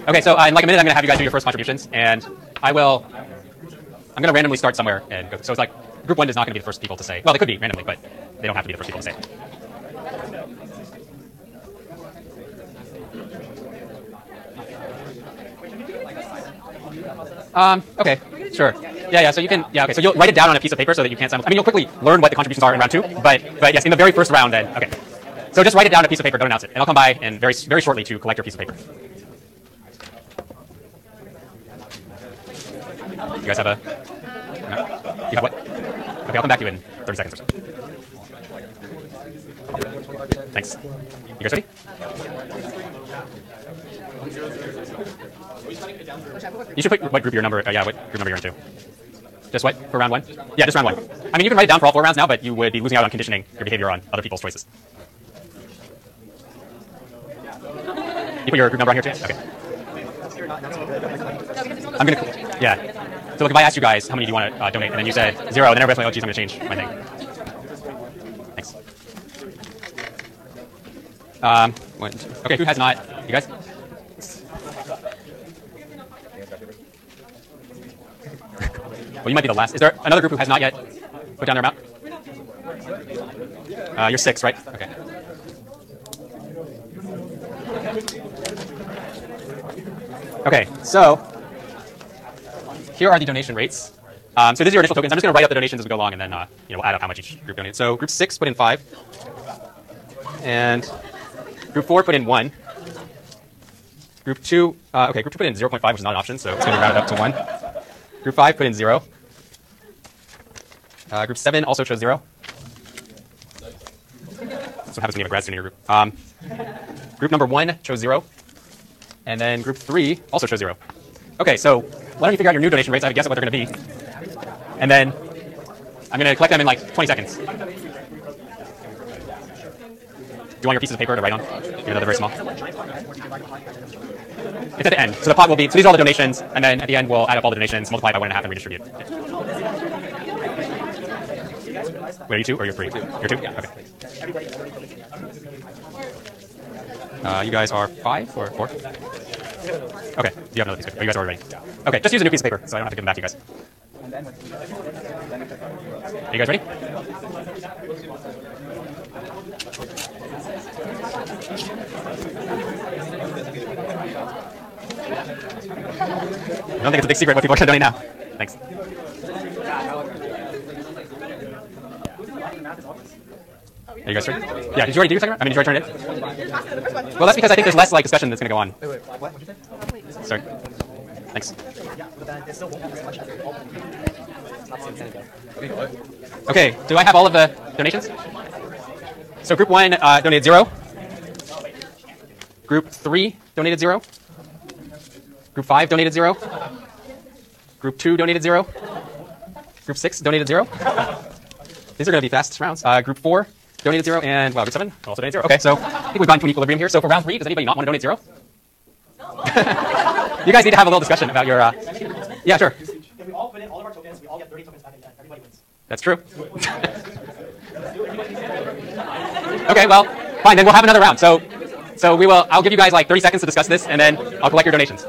Okay, so in like a minute, I'm going to have you guys do your first contributions, and I'm going to randomly start somewhere and go. So it's like group one is not going to be the first people to say. Well, they could be randomly, but they don't have to be the first people to say. Okay, sure. Yeah. So you can. Yeah. Okay. So you'll write it down on a piece of paper so that you can't. You'll quickly learn what the contributions are in round two. But yes, in the very first round, then. Okay. So just write it down on a piece of paper. Don't announce it, and I'll come by and very shortly to collect your piece of paper. You guys have a? No? You have what? Okay, I'll come back to you in 30 seconds or so. Thanks. You guys ready? You should put what group your number. What group number you're into. Just what for round one? Yeah, just round one. I mean, you can write it down for all 4 rounds now, but you would be losing out on conditioning your behavior on other people's choices. You put your group number on here too. Okay. I'm gonna. Yeah. So look, if I asked you guys how many do you want to donate, and then you said 0, then everybody's like, oh, geez, I'm gonna change my thing. Thanks. Okay, who has not? You guys? Well, you might be the last. Is there another group who has not yet put down their amount? You're 6, right? Okay. Okay, so here are the donation rates. So this is your initial tokens. I'm just going to write up the donations as we go along, and then we'll add up how much each group donated. So group 6 put in 5, and group 4 put in 1. Group 2, okay, group 2 put in 0.5, which is not an option, so it's going to be rounded up to 1. Group 5 put in 0. Group 7 also chose 0. That's what happens when you have a grad student in your group. Group number 1 chose 0. And then group 3 also chose 0. Okay, so why don't you figure out your new donation rates? I have a guess at what they're going to be. And then I'm going to collect them in like 20 seconds. Do you want your pieces of paper to write on? Even though they're very small. It's at the end. So the pot will be, so these are all the donations, and then at the end we'll add up all the donations, multiply by 1.5, and redistribute. Wait, are you 2 or you're 3? You're 2? Yeah, okay. You guys are 5 or 4? Okay, you have another piece of paper. Oh, you guys are already ready. Okay, just use a new piece of paper, so I don't have to give them back to you guys. Are you guys ready? I don't think it's a big secret what people are going to donate now. Thanks. Are you guys ready? Yeah, did you already do your second round? I mean, did you already turn it in? Well, that's because I think there's less discussion that's going to go on. What did you say? Sorry. Thanks. Okay, do I have all of the donations? So group 1 donated 0. Group 3 donated 0. Group 5 donated 0. Group 2 donated 0. Group 6 donated 0. These are going to be fast rounds. Group 4 donated 0, and group 7 also donated 0. Okay, so I think we've gone to an equilibrium here. So for round 3, does anybody not want to donate 0? You guys need to have a little discussion about your. Yeah, sure. If we all put in all of our tokens, we all get 30 tokens back at the end. Everybody wins. That's true. Okay, well, fine. Then we'll have another round. So we will. I'll give you guys like 30 seconds to discuss this, and then I'll collect your donations.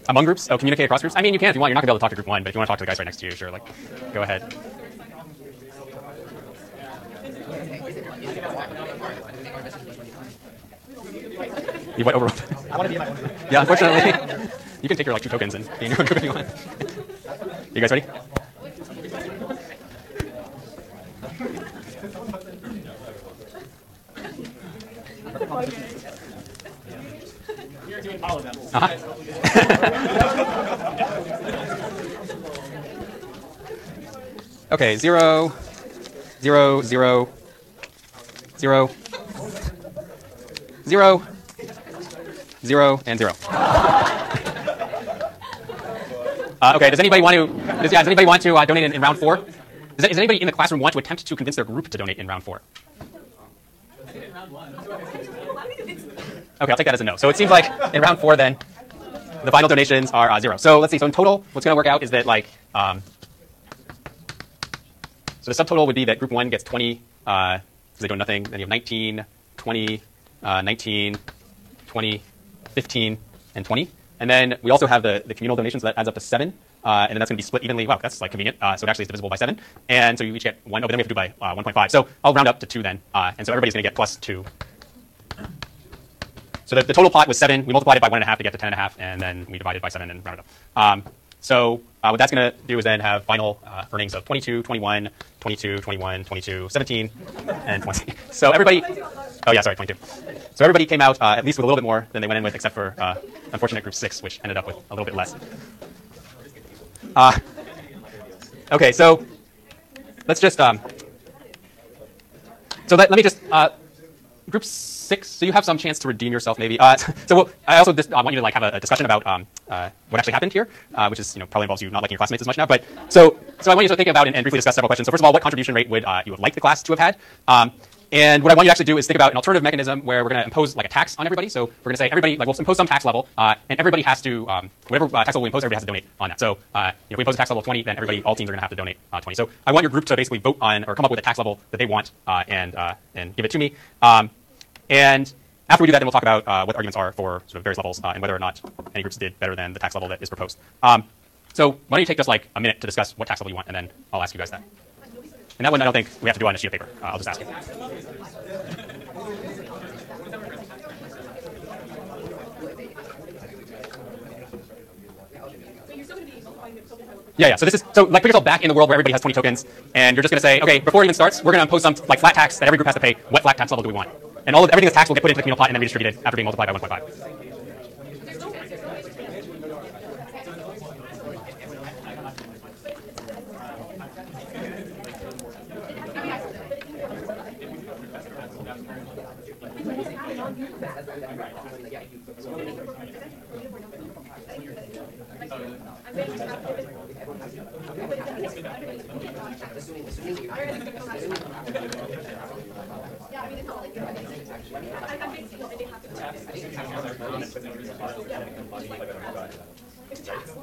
Among groups? Oh, communicate across groups? I mean, you can if you want. You're not going to be able to talk to group 1, but if you want to talk to the guys right next to you, sure, like, go ahead. You went overruled. I want to be in my own group. Yeah, unfortunately. You can take your like 2 tokens and be in your own group if you want. You guys ready? You're doing all of them. Okay, 0, 0, 0, 0, 0, 0, and 0. Okay, does anybody want to donate in round 4? Does anybody in the classroom want to attempt to convince their group to donate in round 4? Okay, I'll take that as a no. So it seems like in round 4 then, the final donations are 0. So let's see. So in total, what's going to work out is that like So the subtotal would be that group 1 gets 20 because they do nothing. Then you have 19, 20, 19, 20, 15, and 20. And then we also have the communal donations, so that adds up to 7. And then that's going to be split evenly. Wow, that's like convenient. So it actually is divisible by 7. And so you each get 1. Oh, but then we have to do by 1.5. So I'll round up to 2 then. And so everybody's going to get plus 2. So the total pot was 7. We multiplied it by 1.5 to get to 10.5, and then we divided by 7 and rounded up. So what that's going to do is then have final earnings of 22, 21, 22, 21, 22, 17, and 20. So everybody, oh yeah, sorry, 22. So everybody came out at least with a little bit more than they went in with, except for unfortunate group 6, which ended up with a little bit less. Okay, so let's just, so let me just, group 6, so you have some chance to redeem yourself maybe. So I also just want you to like have a discussion about what actually happened here, which is probably involves you not liking your classmates as much now. But so I want you to think about and briefly discuss several questions. So first of all, what contribution rate would you would like the class to have had? And what I want you to actually do is think about an alternative mechanism where we're going to impose like a tax on everybody. So we're going to say everybody, like we'll impose some tax level, and everybody has to, whatever tax level we impose, everybody has to donate on that. So if we impose a tax level of 20, then everybody, all teams are going to have to donate 20. So I want your group to basically vote on or come up with a tax level that they want and give it to me. And after we do that, then we'll talk about what the arguments are for sort of various levels and whether or not any groups did better than the tax level that is proposed. So why don't you take just like a minute to discuss what tax level you want, and then I'll ask you guys that. And that one I don't think we have to do on a sheet of paper. I'll just ask you. Yeah. So this is so like put yourself back in the world where everybody has 20 tokens, and you're just going to say, okay, before it even starts, we're going to impose some like flat tax that every group has to pay. What flat tax level do we want? And everything that's taxed will get put into the communal pot and then redistributed after being multiplied by 1.5.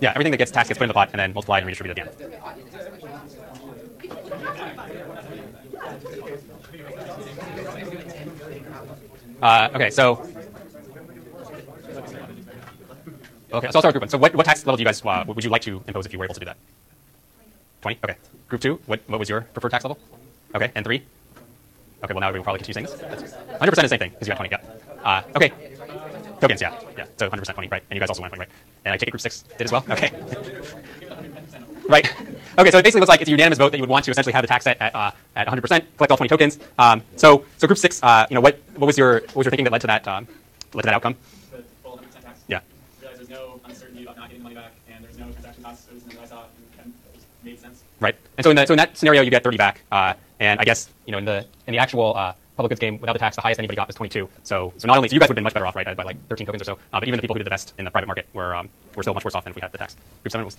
Yeah, everything that gets taxed gets put in the pot and then multiplied and redistributed at the end. Okay, so I'll start with group 1. So what tax level do you guys would you like to impose if you were able to do that? 20? Okay. Group 2, what was your preferred tax level? Okay, and 3? Okay, well now we will probably get 2 things. 100% is the same thing, because you got 20, yeah. Okay. Tokens, yeah. So 100% 20, right? And you guys also went 20, right? And I take it group 6 did as well? Okay. Right. Okay, so it basically looks like it's a unanimous vote that you would want to essentially have the tax set at 100%, collect all 20 tokens. So group 6, what was your thinking that led to that outcome? The full 100% tax. Yeah. Realize there's no uncertainty about not getting money back, and there's no transaction costs. So this is what I saw and made sense. Right. And so in that scenario, you get 30 back. And I guess in the actual public goods game without the tax, the highest anybody got was 22. So not only so you guys would have been much better off, right, by like 13 tokens or so. But even the people who did the best in the private market were still much worse off than if we had the tax. Group 7 was.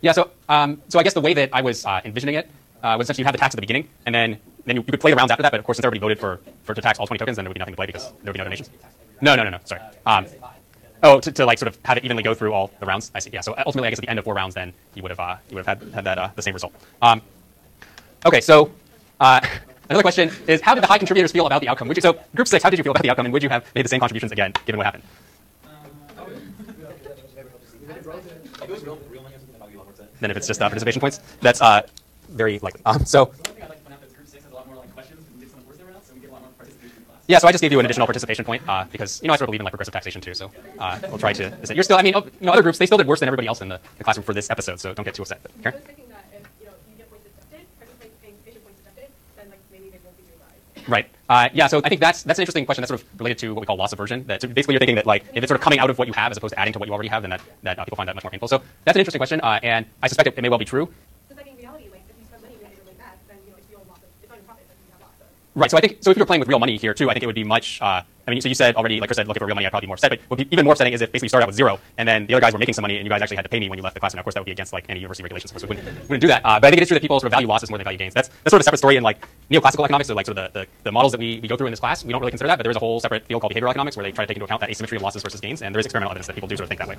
Yeah. So I guess the way that I was envisioning it was essentially you have the tax at the beginning, and then you could play the rounds after that. But of course, since everybody voted to tax all 20 tokens, then there would be nothing to play because there would be no donations. No. Sorry. To like sort of have it evenly go through all the rounds. I see. Yeah. So ultimately, I guess at the end of 4 rounds, then you would have had that the same result. Okay. So another question is, how did the high contributors feel about the outcome? So group 6, how did you feel about the outcome, and would you have made the same contributions again, given what happened? Then if it's just participation points, that's very likely. So. Yeah, so I just gave you an additional participation point because I sort of believe in like progressive taxation too. So we'll try to. You're still, other groups they still did worse than everybody else in the classroom for this episode. So don't get too upset. But, Karen? I was thinking that if you get points deducted, participation points deducted, then like maybe they won't be realized. Right. Yeah. So I think that's an interesting question. That's sort of related to what we call loss aversion. That so basically you're thinking that like if it's sort of coming out of what you have as opposed to adding to what you already have, then that people find that much more painful. So that's an interesting question, and I suspect it may well be true. Because like in reality, like if you spend money and you're really mad, then it's real loss. It's not your profit, then you have loss. Right. So I think if you were playing with real money here too, I think it would be much. So you said already, like Chris said, look, if it were real money, I'd probably be more upset. But what would be even more upsetting is if basically you started out with 0, and then the other guys were making some money, and you guys actually had to pay me when you left the class. And of course, that would be against like any university regulations. Of course, we wouldn't do that. But I think it is true that people sort of value losses more than value gains. That's sort of a separate story in like neoclassical economics. So like sort of the models that we go through in this class, we don't really consider that. But there is a whole separate field called behavioral economics where they try to take into account that asymmetry of losses versus gains. And there is experimental evidence that people do sort of think that way.